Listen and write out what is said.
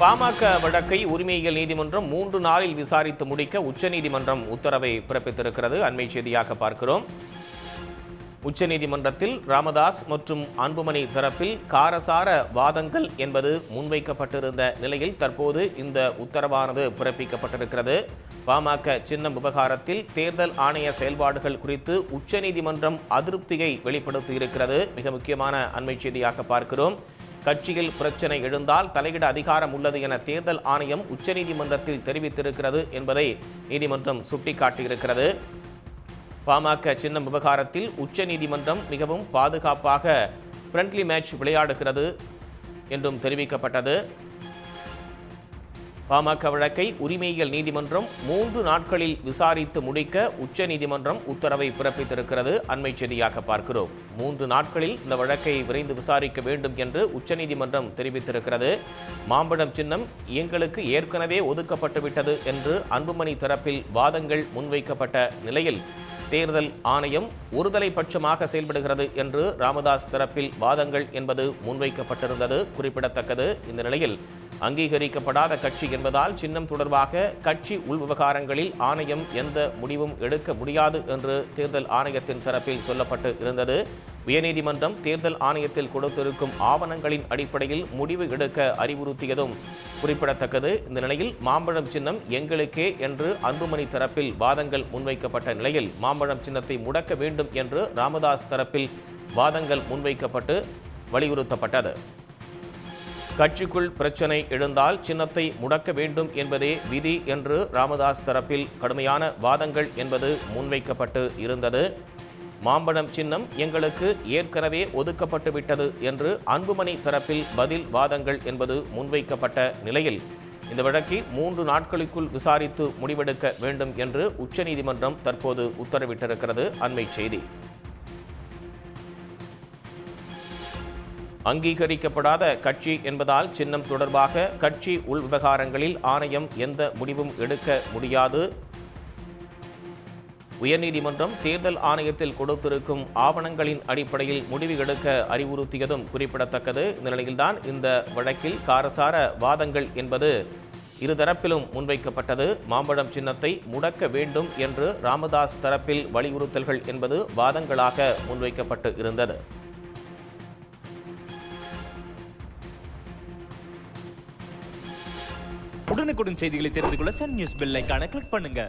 பாமக வழக்கை உரிமையியல் நீதிமன்றம் 3 நாளில் விசாரித்து முடிக்க உச்சநீதிமன்றம் உத்தரவை பிறப்பித்திருக்கிறது. அண்மை செய்தியாக பார்க்கிறோம். உச்சநீதிமன்றத்தில் ராமதாஸ் மற்றும் அன்புமணி தரப்பில் காரசார வாதங்கள் என்பது முன்வைக்கப்பட்டிருந்த நிலையில் தற்போது இந்த உத்தரவானது பிறப்பிக்கப்பட்டிருக்கிறது. பாமக சின்னம் விவகாரத்தில் தேர்தல் ஆணைய செயல்பாடுகள் குறித்து உச்சநீதிமன்றம் அதிருப்தியை வெளிப்படுத்தியிருக்கிறது. மிக முக்கியமான அண்மை செய்தியாக பார்க்கிறோம். கட்சியில் பிரச்சனை எழுந்தால் தலையிட அதிகாரம் உள்ளது என தேர்தல் ஆணையம் உச்சநீதிமன்றத்தில் தெரிவித்திருக்கிறது என்பதை நீதிமன்றம் சுட்டிக்காட்டியிருக்கிறது. பாமக சின்னம் விவகாரத்தில் உச்சநீதிமன்றம் மிகவும் பாதுகாப்பாக ஃப்ரெண்ட்லி மேட்ச் விளையாடுகிறது என்றும் தெரிவிக்கப்பட்டது. பாமக வழக்கை உரிமையியல் நீதிமன்றம் 3 நாட்களில் விசாரித்து முடிக்க உச்சநீதிமன்றம் உத்தரவை பிறப்பித்திருக்கிறது. அண்மை செய்தியாக பார்க்கிறோம். 3 நாட்களில் இந்த வழக்கை விரைந்து விசாரிக்க வேண்டும் என்று உச்சநீதிமன்றம் தெரிவித்திருக்கிறது. மாம்பழம் சின்னம் எங்களுக்கு ஏற்கனவே ஒதுக்கப்பட்டுவிட்டது என்று அன்புமணி தரப்பில் வாதங்கள் முன்வைக்கப்பட்ட நிலையில் தேர்தல் ஆணையம் ஒருதலை பட்சமாக செயல்படுகிறது என்று ராமதாஸ் தரப்பில் வாதங்கள் என்பது முன்வைக்கப்பட்டிருந்தது குறிப்பிடத்தக்கது. இந்த நிலையில் அங்கீகரிக்கப்படாத கட்சி என்பதால் சின்னம் தொடர்பாக கட்சி உள்விவகாரங்களில் ஆணையம் எந்த முடிவும் எடுக்க முடியாது என்று தேர்தல் ஆணையத்தின் தரப்பில் சொல்லப்பட்டு இருந்தது. உயர்நீதிமன்றம் தேர்தல் ஆணையத்தில் கொடுத்திருக்கும் ஆவணங்களின் அடிப்படையில் முடிவு எடுக்க அறிவுறுத்தியதும் குறிப்பிடத்தக்கது. இந்த நிலையில் மாம்பழம் சின்னம் எங்களுக்கே என்று அன்புமணி தரப்பில் வாதங்கள் முன்வைக்கப்பட்ட நிலையில் மாம்பழம் சின்னத்தை முடக்க வேண்டும் என்று ராமதாஸ் தரப்பில் வாதங்கள் முன்வைக்கப்பட்டு வலியுறுத்தப்பட்டது. கட்சிக்குள் பிரச்சனை எழுந்தால் சின்னத்தை முடக்க வேண்டும் என்பதே விதி என்று ராமதாஸ் தரப்பில் கடுமையான வாதங்கள் என்பது முன்வைக்கப்பட்டு இருந்தது. மாம்பழம் சின்னம் எங்களுக்கு ஏற்கனவே ஒதுக்கப்பட்டு விட்டது என்று அன்புமணி தரப்பில் பதில் வாதங்கள் என்பது முன்வைக்கப்பட்ட நிலையில் இந்த வழக்கை 3 நாட்களுக்குள் விசாரித்து முடிவெடுக்க வேண்டும் என்று உச்சநீதிமன்றம் தற்போது உத்தரவிட்டிருக்கிறது. அண்மை செய்தி. அங்கீகரிக்கப்படாத கட்சி என்பதால் சின்னம் தொடர்பாக கட்சி உள்விவகாரங்களில் ஆணையம் எந்த முடிவும் எடுக்க முடியாது. உயர்நீதிமன்றம் தேர்தல் ஆணையத்தில் கொடுத்திருக்கும் ஆவணங்களின் அடிப்படையில் முடிவு எடுக்க அறிவுறுத்தியதும் குறிப்பிடத்தக்கது. இந்த நிலையில்தான் இந்த வழக்கில் காரசார வாதங்கள் என்பது இருதரப்பிலும் முன்வைக்கப்பட்டது. மாம்பழம் சின்னத்தை முடக்க வேண்டும் என்று ராமதாஸ் தரப்பில் வலியுறுத்தல்கள் என்பது வாதங்களாக முன்வைக்கப்பட்டு இருந்தது. உடனுக்குடன் செய்திகளை தெரிந்து கொள்ள சன் நியூஸ் பெல் ஐகானை கிளிக் பண்ணுங்க.